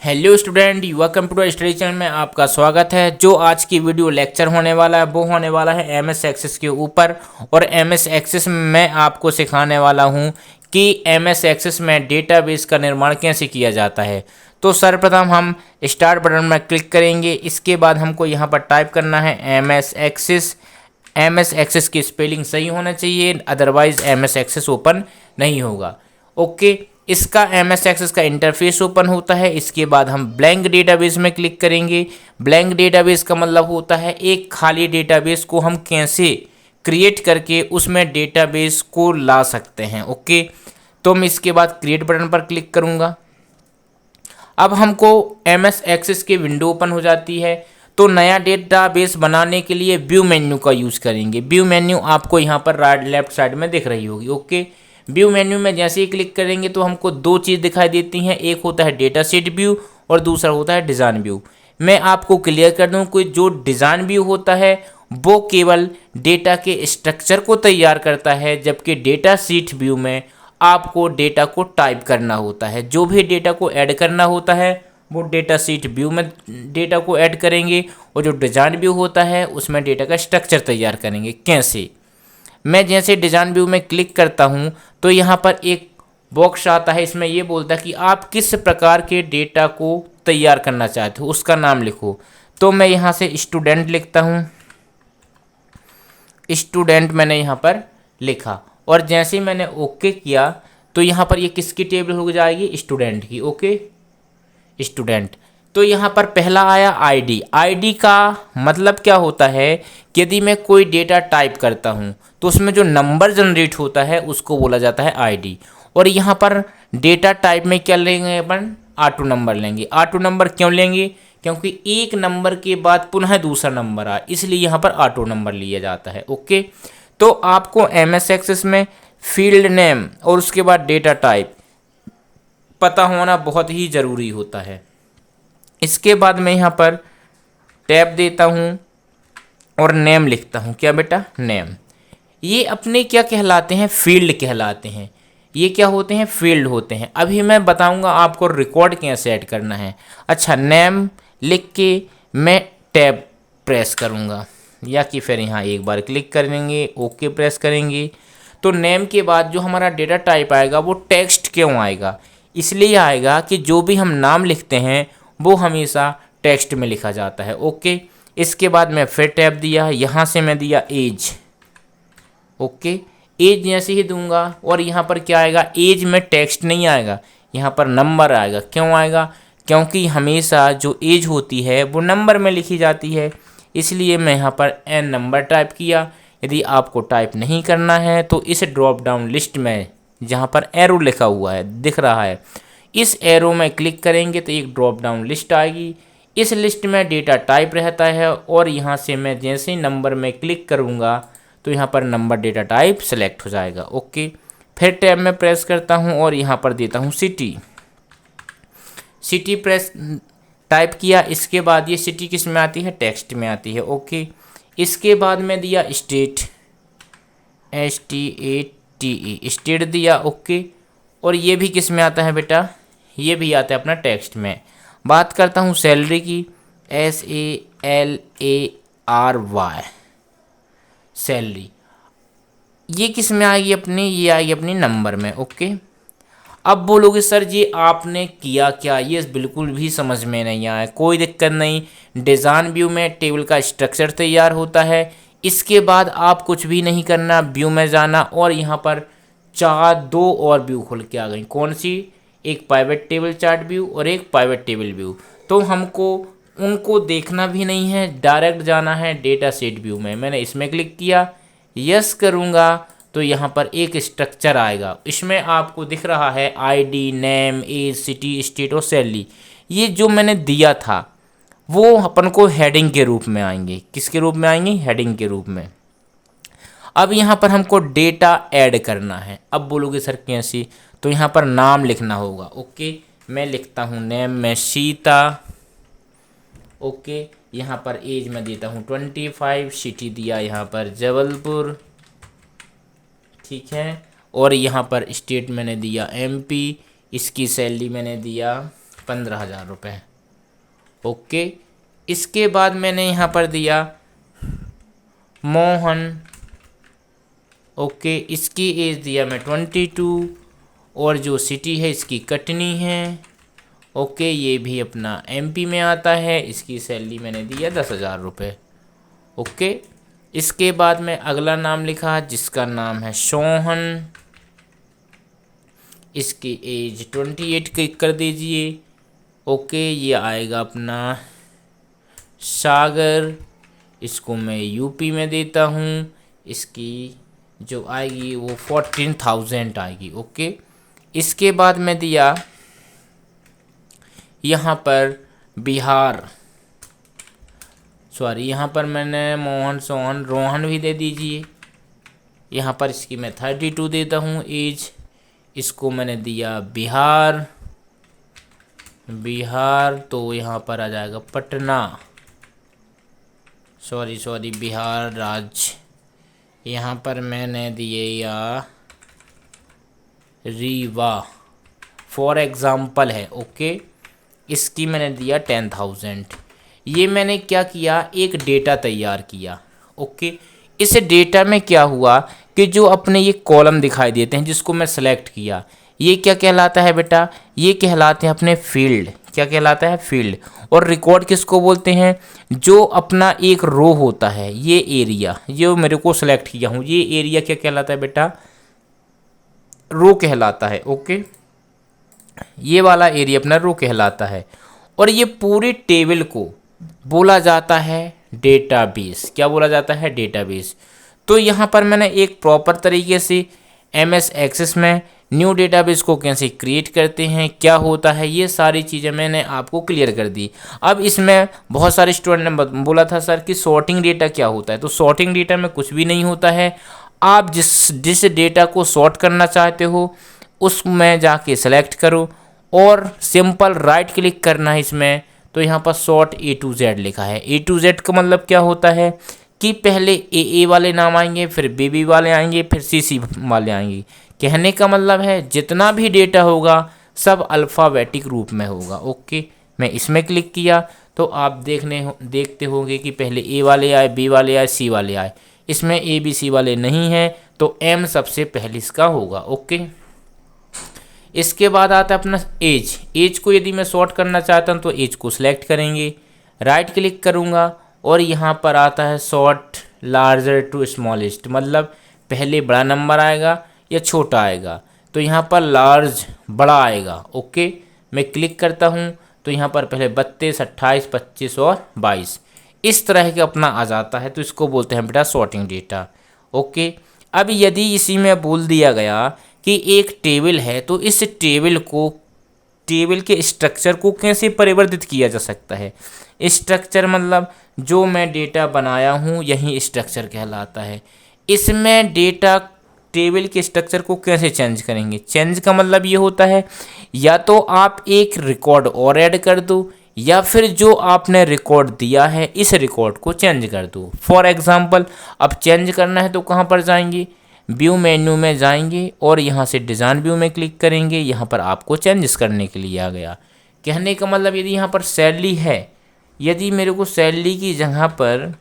Hello student, युवा computer study channel में आपका स्वागत है। जो आज की वीडियो लेक्चर होने वाला है वो होने वाला है एमएस एक्सेस के ऊपर। और एमएस एक्सेस में मैं आपको सिखाने वाला हूं कि एमएस एक्सेस में डेटाबेस का निर्माण कैसे किया जाता है। तो सर्वप्रथम हम स्टार्ट बटन में क्लिक करेंगे। इसके बाद हमको यहाँ पर टाइप करना है एमएस एक्सेस। एमएस एक्सेस की स्पेलिंग सही होना चाहिए, अदरवाइज एमएस एक्सेस ओपन नहीं होगा। ओके, इसका एमएस एक्सेस का इंटरफेस ओपन होता है। इसके बाद हम ब्लैंक डेटाबेस में क्लिक करेंगे। ब्लैंक डेटाबेस का मतलब होता है एक खाली डेटाबेस को हम कैसे क्रिएट करके उसमें डेटाबेस को ला सकते हैं। ओके, तो मैं इसके बाद क्रिएट बटन पर क्लिक करूंगा। अब हमको एमएस एक्सेस की विंडो ओपन हो जाती है। तो नया डेटाबेस बनाने के लिए व्यू मेन्यू का यूज़ करेंगे। व्यू मेन्यू आपको यहाँ पर राइट लेफ्ट साइड में दिख रही होगी। ओके, व्यू मेन्यू में जैसे ही क्लिक करेंगे तो हमको दो चीज़ दिखाई देती हैं, एक होता है डेटा शीट व्यू और दूसरा होता है डिज़ाइन व्यू। मैं आपको क्लियर कर दूं कि जो डिज़ाइन व्यू होता है वो केवल डेटा के स्ट्रक्चर को तैयार करता है, जबकि डेटा शीट व्यू में आपको डेटा को टाइप करना होता है। जो भी डेटा को ऐड करना होता है वो डेटा शीट व्यू में डेटा को ऐड करेंगे, और जो डिज़ाइन व्यू होता है उसमें डेटा का स्ट्रक्चर तैयार करेंगे। कैसे? मैं जैसे डिज़ाइन व्यू में क्लिक करता हूँ तो यहाँ पर एक बॉक्स आता है। इसमें ये बोलता है कि आप किस प्रकार के डेटा को तैयार करना चाहते हो, उसका नाम लिखो। तो मैं यहाँ से स्टूडेंट लिखता हूँ। स्टूडेंट मैंने यहाँ पर लिखा, और जैसे ही मैंने ओके किया तो यहाँ पर ये किसकी टेबल हो जाएगी? स्टूडेंट की। Okay, student. तो यहाँ पर पहला आया आईडी। आईडी का मतलब क्या होता है कि यदि मैं कोई डेटा टाइप करता हूँ तो उसमें जो नंबर जनरेट होता है उसको बोला जाता है आईडी। और यहाँ पर डेटा टाइप में क्या लेंगे अपन? ऑटो नंबर लेंगे। ऑटो नंबर क्यों लेंगे? क्योंकि एक नंबर के बाद पुनः दूसरा नंबर आए, इसलिए यहाँ पर ऑटो नंबर लिया जाता है। ओके, तो आपको एमएस एक्सेस में फील्ड नेम और उसके बाद डेटा टाइप पता होना बहुत ही ज़रूरी होता है। इसके बाद मैं यहाँ पर टैब देता हूँ और नेम लिखता हूँ। क्या बेटा? नेम। ये अपने क्या कहलाते हैं? फील्ड कहलाते हैं। ये क्या होते हैं? फील्ड होते हैं। अभी मैं बताऊँगा आपको रिकॉर्ड कैसे ऐड करना है। अच्छा, नेम लिख के मैं टैब प्रेस करूँगा, या कि फिर यहाँ एक बार क्लिक करेंगे, ओके प्रेस करेंगे। तो नेम के बाद जो हमारा डेटा टाइप आएगा वो टेक्स्ट क्यों आएगा? इसलिए आएगा कि जो भी हम नाम लिखते हैं वो हमेशा टेक्स्ट में लिखा जाता है। ओके, इसके बाद मैं फिर टैब दिया, यहाँ से मैं दिया एज। ओके, एज जैसे ही दूंगा और यहाँ पर क्या आएगा? एज में टेक्स्ट नहीं आएगा, यहाँ पर नंबर आएगा। क्यों आएगा? क्योंकि हमेशा जो एज होती है वो नंबर में लिखी जाती है, इसलिए मैं यहाँ पर एन नंबर टाइप किया। यदि आपको टाइप नहीं करना है तो इस ड्रॉप डाउन लिस्ट में जहाँ पर एरो लिखा हुआ है दिख रहा है, इस एरो में क्लिक करेंगे तो एक ड्रॉप डाउन लिस्ट आएगी। इस लिस्ट में डेटा टाइप रहता है, और यहाँ से मैं जैसे ही नंबर में क्लिक करूँगा तो यहाँ पर नंबर डेटा टाइप सेलेक्ट हो जाएगा। ओके, फिर टैब में प्रेस करता हूँ और यहाँ पर देता हूँ सिटी। सिटी प्रेस टाइप किया। इसके बाद ये सिटी किस में आती है? टेक्स्ट में आती है। ओके, इसके बाद मैं दिया स्टेट, STATE, स्टेट दिया। ओके, और ये भी किस में आता है बेटा? ये भी आता है अपना टेक्स्ट में। बात करता हूँ सैलरी की, SALARY, सैलरी। ये किस में आएगी अपनी? ये आएगी अपनी नंबर में। ओके, अब बोलोगे सर जी आपने किया क्या? ये बिल्कुल भी समझ में नहीं आया। कोई दिक्कत नहीं, डिज़ाइन व्यू में टेबल का स्ट्रक्चर तैयार होता है। इसके बाद आप कुछ भी नहीं करना, व्यू में जाना और यहाँ पर दो और व्यू खुल के आ गई। कौन सी? एक पाइवेट टेबल चार्ट व्यू और एक पाइवेट टेबल व्यू। तो हमको उनको देखना भी नहीं है, डायरेक्ट जाना है डेटा शीट व्यू में। मैंने इसमें क्लिक किया, यस करूँगा तो यहाँ पर एक स्ट्रक्चर आएगा। इसमें आपको दिख रहा है ID, name, age, city, state और सैलरी। ये जो मैंने दिया था वो अपन को हेडिंग के रूप में आएंगे। किसके रूप में आएंगे? हेडिंग के रूप में। अब यहाँ पर हमको डेटा ऐड करना है। अब बोलोगे सर कैसे? तो यहाँ पर नाम लिखना होगा। ओके, मैं लिखता हूँ नेम में सीता। ओके, यहाँ पर एज में देता हूँ 25, सिटी दिया यहाँ पर जबलपुर, ठीक है। और यहाँ पर स्टेट मैंने दिया MP, इसकी सैलरी मैंने दिया 15,000 रुपये। ओके, इसके बाद मैंने यहाँ पर दिया मोहन। ओके, इसकी एज दिया मैं 22 और जो सिटी है इसकी कटनी है। ओके, ये भी अपना एमपी में आता है। इसकी सैलरी मैंने दिया 10,000 रुपये। ओके, इसके बाद मैं अगला नाम लिखा जिसका नाम है सोहन। इसकी एज 28 कर दीजिए। ओके, ये आएगा अपना सागर। इसको मैं यूपी में देता हूँ। इसकी जो आएगी वो 14,000 आएगी। ओके, इसके बाद मैं दिया यहाँ पर बिहार, सॉरी यहाँ पर मैंने मोहन, सोहन, रोहन भी दे दीजिए। यहाँ पर इसकी मैं 32 देता हूँ एज। इसको मैंने दिया बिहार। बिहार तो यहाँ पर आ जाएगा पटना, सॉरी बिहार राज्य। यहाँ पर मैंने दिए या रीवा फॉर एग्ज़ाम्पल है। ओके, इसकी मैंने दिया 10,000। ये मैंने क्या किया, एक डेटा तैयार किया। ओके, इस डेटा में क्या हुआ कि जो अपने ये कॉलम दिखाई देते हैं जिसको मैं सेलेक्ट किया, ये क्या कहलाता है बेटा, ये कहलाते हैं अपने फील्ड। क्या कहलाता है, फील्ड। और रिकॉर्ड किसको बोलते हैं, जो अपना एक रो होता है, ये एरिया, ये मेरे को सेलेक्ट किया हूँ, ये एरिया क्या कहलाता है बेटा, रो कहलाता है। ओके, ये वाला एरिया अपना रो कहलाता है। और ये पूरे टेबल को बोला जाता है डेटाबेस। क्या बोला जाता है, डेटाबेस। तो यहाँ पर मैंने एक प्रॉपर तरीके से MS एक्सेस में न्यू डेटाबेस को कैसे क्रिएट करते हैं, क्या होता है, ये सारी चीज़ें मैंने आपको क्लियर कर दी। अब इसमें बहुत सारे स्टूडेंट ने बोला था सर कि सॉर्टिंग डेटा क्या होता है। तो सॉर्टिंग डेटा में कुछ भी नहीं होता है। आप जिस डेटा को सॉर्ट करना चाहते हो उसमें जाके सेलेक्ट करो और सिंपल राइट क्लिक करना है इसमें। तो यहाँ पर सॉर्ट A to Z लिखा है। A to Z का मतलब क्या होता है कि पहले AA वाले नाम आएंगे, फिर BB वाले आएंगे, फिर CC वाले आएंगे। कहने का मतलब है जितना भी डेटा होगा सब अल्फ़ाबेटिक रूप में होगा। ओके, मैं इसमें क्लिक किया तो आप देखते होंगे कि पहले A वाले आए, B वाले आए, C वाले आए। इसमें ABC वाले नहीं हैं तो M सबसे पहले इसका होगा। ओके, इसके बाद आता है अपना एज को यदि मैं सॉर्ट करना चाहता हूँ तो एज को सिलेक्ट करेंगे, राइट क्लिक करूँगा और यहाँ पर आता है सॉर्ट लार्जर टू स्मॉलेस्ट, मतलब पहले बड़ा नंबर आएगा या छोटा आएगा। तो यहाँ पर लार्ज बड़ा आएगा। ओके, मैं क्लिक करता हूँ तो यहाँ पर पहले 32, 28, 25 और 22 इस तरह के अपना आ जाता है। तो इसको बोलते हैं बेटा सॉर्टिंग डेटा। ओके, अब यदि इसी में बोल दिया गया कि एक टेबल है तो इस टेबल के स्ट्रक्चर को कैसे परिवर्तित किया जा सकता है। स्ट्रक्चर मतलब जो मैं डेटा बनाया हूँ यही स्ट्रक्चर कहलाता है। इसमें डेटा टेबल के स्ट्रक्चर को कैसे चेंज करेंगे। चेंज का मतलब ये होता है या तो आप एक रिकॉर्ड और ऐड कर दो या फिर जो आपने रिकॉर्ड दिया है इस रिकॉर्ड को चेंज कर दो। फॉर एग्जांपल अब चेंज करना है तो कहाँ पर जाएंगे, व्यू मेन्यू में जाएंगे और यहाँ से डिज़ाइन व्यू में क्लिक करेंगे। यहाँ पर आपको चेंजेस करने के लिए आ गया। कहने का मतलब यदि यहाँ पर सैलरी है, यदि मेरे को सैलरी की जगह पर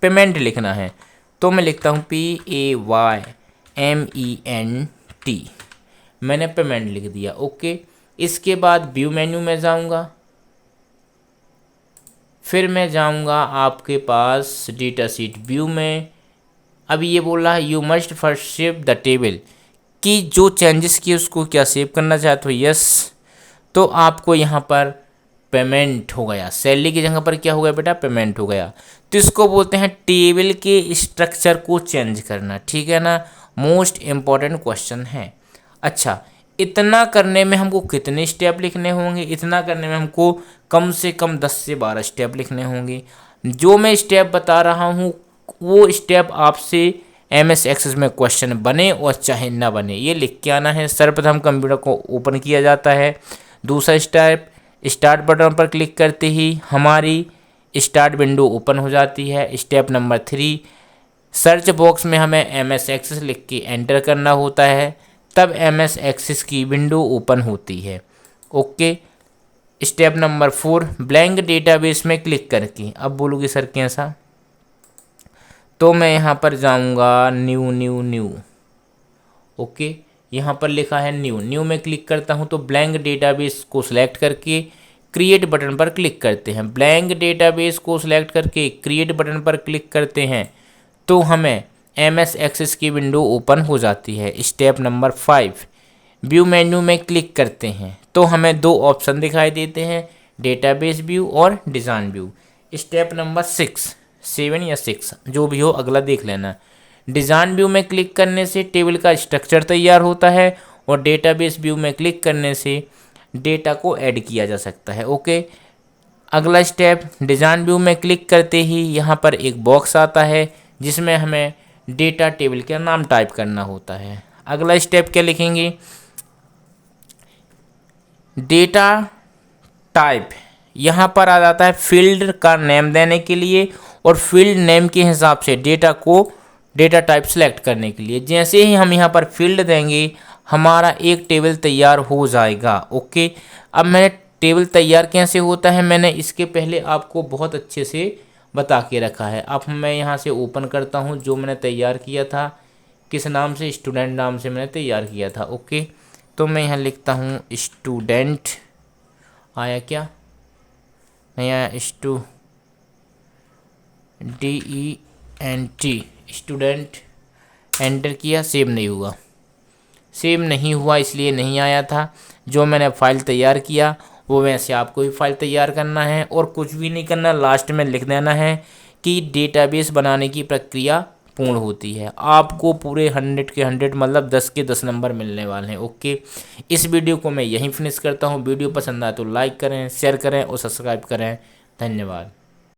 पेमेंट लिखना है तो मैं लिखता हूँ PAYMENT, मैंने पेमेंट लिख दिया। ओके, इसके बाद व्यू मेन्यू में जाऊँगा, फिर मैं जाऊँगा आपके पास डेटा शीट व्यू में। अभी ये बोल रहा है you must first save the table, कि जो चेंजेस किए उसको क्या सेव करना चाहते हो। यस, तो आपको यहाँ पर पेमेंट हो गया, सैलरी की जगह पर क्या हो गया बेटा, पेमेंट हो गया। तो इसको बोलते हैं टेबल के स्ट्रक्चर को चेंज करना। ठीक है ना, मोस्ट इम्पॉर्टेंट क्वेश्चन है। अच्छा, इतना करने में हमको कितने स्टेप लिखने होंगे, इतना करने में हमको कम से कम 10 से 12 स्टेप लिखने होंगे। जो मैं स्टेप बता रहा हूँ वो स्टेप आपसे MS एक्सेस में क्वेश्चन बने और चाहे ना बने ये लिख के आना है। सर्वप्रथम कंप्यूटर को ओपन किया जाता है। दूसरा स्टेप, स्टार्ट बटन पर क्लिक करते ही हमारी स्टार्ट विंडो ओपन हो जाती है। स्टेप नंबर 3, सर्च बॉक्स में हमें MS एक्सेस लिख के एंटर करना होता है, तब MS एक्सेस की विंडो ओपन होती है। Okay, step number 4, blank database में क्लिक करके। अब बोलोगे सर कैसा, तो मैं यहाँ पर जाऊँगा न्यू न्यू न्यू। ओके, यहाँ पर लिखा है न्यू, न्यू में क्लिक करता हूँ तो ब्लैंक डेटाबेस को सिलेक्ट करके क्रिएट बटन पर क्लिक करते हैं। ब्लैंक डेटाबेस को सिलेक्ट करके क्रिएट बटन पर क्लिक करते हैं तो हमें MS एक्सेस की विंडो ओपन हो जाती है। स्टेप नंबर 5, व्यू मेन्यू में क्लिक करते हैं तो हमें दो ऑप्शन दिखाई देते हैं, डेटाबेस व्यू और डिज़ाइन व्यू। स्टेप नंबर 6, 7 या 6 जो भी हो, अगला देख लेना। डिज़ाइन व्यू में क्लिक करने से टेबल का स्ट्रक्चर तैयार होता है और डेटाबेस व्यू में क्लिक करने से डेटा को ऐड किया जा सकता है। ओके, अगला स्टेप, डिज़ाइन व्यू में क्लिक करते ही यहाँ पर एक बॉक्स आता है जिसमें हमें डेटा टेबल का नाम टाइप करना होता है। अगला स्टेप क्या लिखेंगे, डेटा टाइप। यहाँ पर आ जाता है फील्ड का नेम देने के लिए और फील्ड नेम के हिसाब से डेटा टाइप सेलेक्ट करने के लिए। जैसे ही हम यहाँ पर फील्ड देंगे हमारा एक टेबल तैयार हो जाएगा। ओके, अब मैंने टेबल तैयार कैसे होता है मैंने इसके पहले आपको बहुत अच्छे से बता के रखा है। अब मैं यहाँ से ओपन करता हूँ जो मैंने तैयार किया था, किस नाम से, स्टूडेंट नाम से मैंने तैयार किया था। ओके, तो मैं यहाँ लिखता हूँ स्टूडेंट, आया क्या, नहीं आया, DENT स्टूडेंट, एंटर किया, सेव नहीं हुआ, सेव नहीं हुआ इसलिए नहीं आया था। जो मैंने फाइल तैयार किया वो वैसे आपको भी फाइल तैयार करना है और कुछ भी नहीं करना, लास्ट में लिख देना है कि डेटाबेस बनाने की प्रक्रिया पूर्ण होती है। आपको पूरे 100 के 100 मतलब 10 के 10 नंबर मिलने वाले हैं। ओके, इस वीडियो को मैं यहीं फिनिश करता हूँ। वीडियो पसंद आए तो लाइक करें, शेयर करें और सब्सक्राइब करें। धन्यवाद।